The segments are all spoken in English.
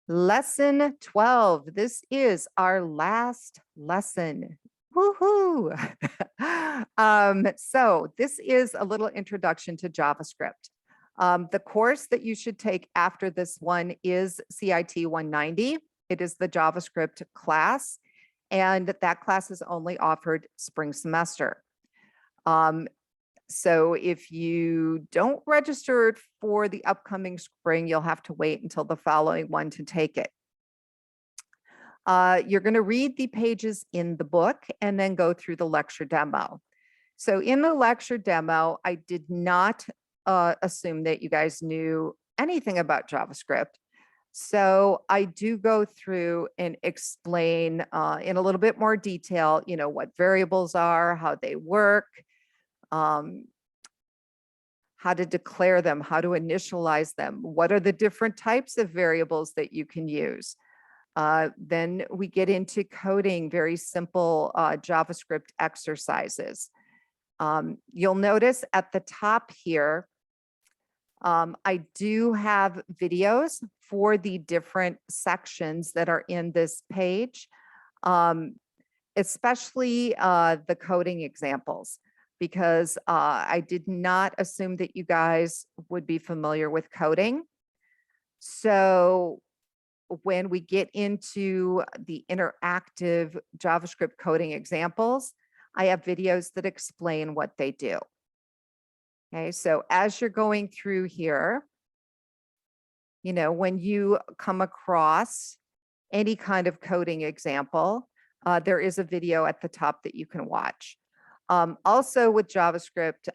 Lesson 12. This is our last lesson. Woohoo! So this is a little introduction to JavaScript. The course that you should take after this one is CIT 190. It is the JavaScript class, and that class is only offered spring semester. So if you don't register for the upcoming spring, you'll have to wait until the following one to take it. You're going to read the pages in the book and then go through the lecture demo. So in the lecture demo, I did not assume that you guys knew anything about JavaScript. So I do go through and explain in a little bit more detail, what variables are, how they work, how to declare them, how to initialize them, what are the different types of variables that you can use. Then we get into coding very simple JavaScript exercises. You'll notice at the top here, I do have videos for the different sections that are in this page, especially the coding examples, because I did not assume that you guys would be familiar with coding. So when we get into the interactive JavaScript coding examples, I have videos that explain what they do. Okay, so as you're going through here, when you come across any kind of coding example, there is a video at the top that you can watch. Also with JavaScript,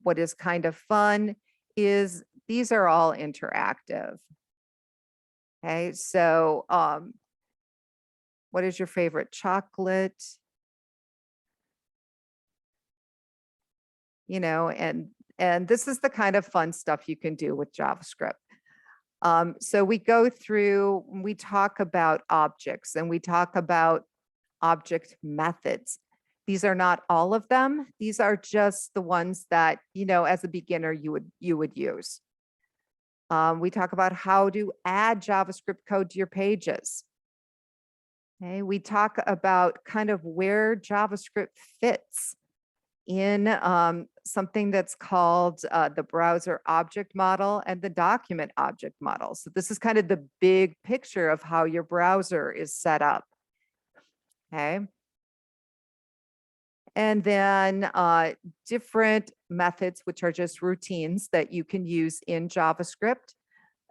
what is kind of fun is these are all interactive. Okay, so what is your favorite chocolate? And this is the kind of fun stuff you can do with JavaScript. So we go through, we talk about objects and we talk about object methods. These are not all of them. These are just the ones that, as a beginner, you would use. We talk about how to add JavaScript code to your pages. Okay, we talk about kind of where JavaScript fits in something that's called the browser object model and the document object model. So this is kind of the big picture of how your browser is set up. Okay. And then different methods, which are just routines that you can use in JavaScript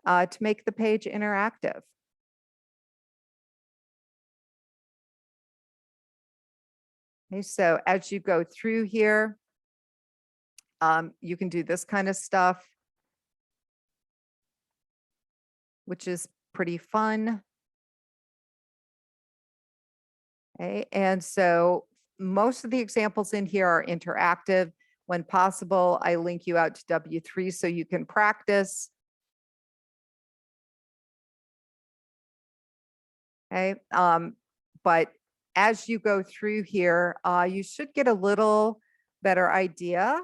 to make the page interactive. Okay, so as you go through here, you can do this kind of stuff, which is pretty fun. Okay, and so most of the examples in here are interactive. When possible, I link you out to W3 so you can practice. Okay, but as you go through here, you should get a little better idea,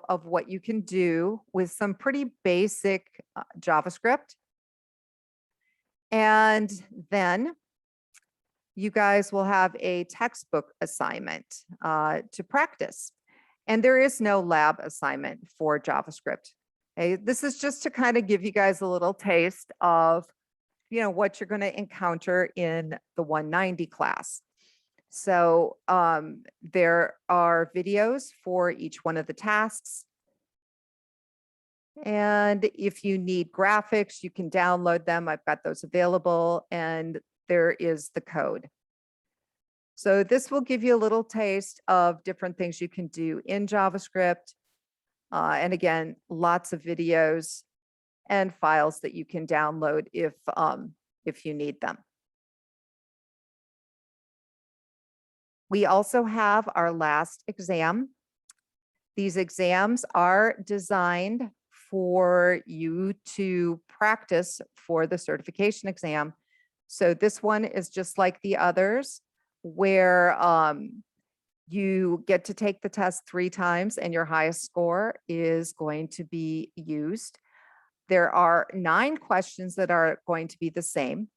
of what you can do with some pretty basic JavaScript. And then you guys will have a textbook assignment to practice. And there is no lab assignment for JavaScript. Okay? This is just to kind of give you guys a little taste of what you're going to encounter in the 190 class. So there are videos for each one of the tasks. And if you need graphics, you can download them. I've got those available, and there is the code. So this will give you a little taste of different things you can do in JavaScript. And again, lots of videos and files that you can download if you need them. We also have our last exam. These exams are designed for you to practice for the certification exam. So this one is just like the others, where you get to take the test 3 times and your highest score is going to be used. There are 9 questions that are going to be the same.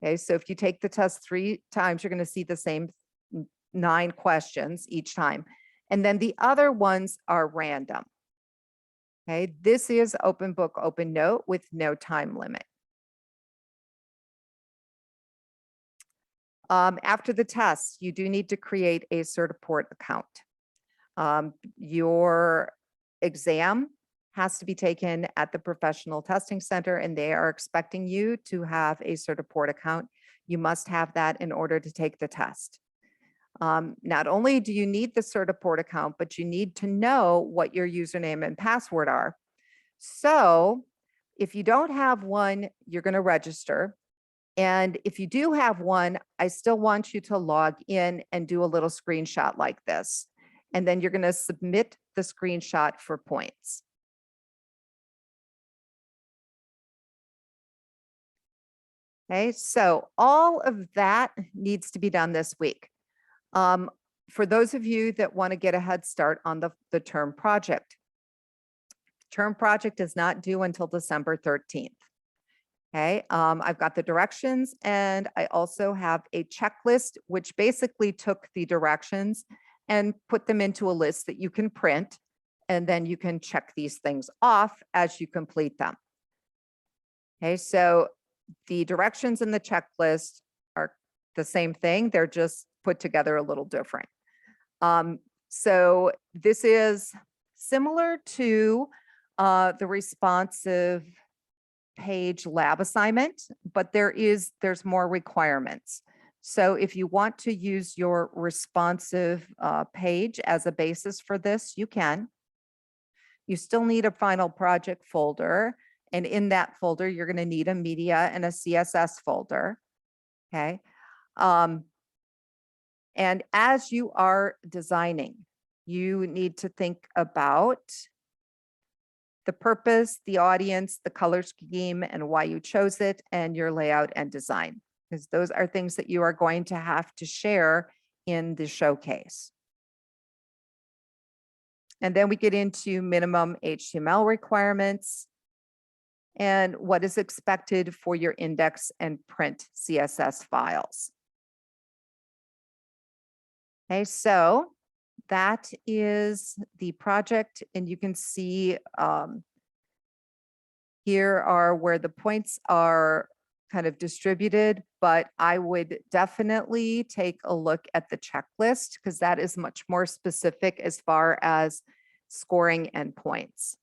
Okay, so if you take the test 3 times, you're going to see the same 9 questions each time. And then the other ones are random. Okay, this is open book, open note with no time limit. After the test, you do need to create a Certaport account. Your exam has to be taken at the Professional Testing Center, and they are expecting you to have a Certaport account. You must have that in order to take the test. Not only do you need the Certaport account, but you need to know what your username and password are. So if you don't have one, you're going to register. And if you do have one, I still want you to log in and do a little screenshot like this. And then you're going to submit the screenshot for points. Okay, so all of that needs to be done this week. For those of you that want to get a head start on the term project, term project is not due until December 13th. Okay, I've got the directions, and I also have a checklist, which basically took the directions and put them into a list that you can print, and then you can check these things off as you complete them. Okay, so the directions in the checklist are the same thing. They're just put together a little different. So this is similar to the responsive page lab assignment, but there's more requirements. So if you want to use your responsive page as a basis for this, you can. You still need a final project folder. And in that folder, you're going to need a media and a CSS folder. Okay. And as you are designing, you need to think about the purpose, the audience, the color scheme, and why you chose it, and your layout and design, because those are things that you are going to have to share in the showcase. And then we get into minimum HTML requirements and what is expected for your index and print CSS files. Okay, so that is the project, and you can see here are where the points are kind of distributed, but I would definitely take a look at the checklist because that is much more specific as far as scoring and points.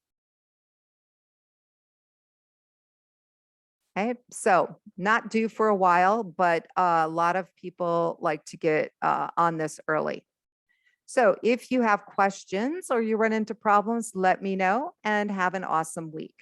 Okay, so not due for a while, but a lot of people like to get on this early. So if you have questions or you run into problems, let me know, and have an awesome week.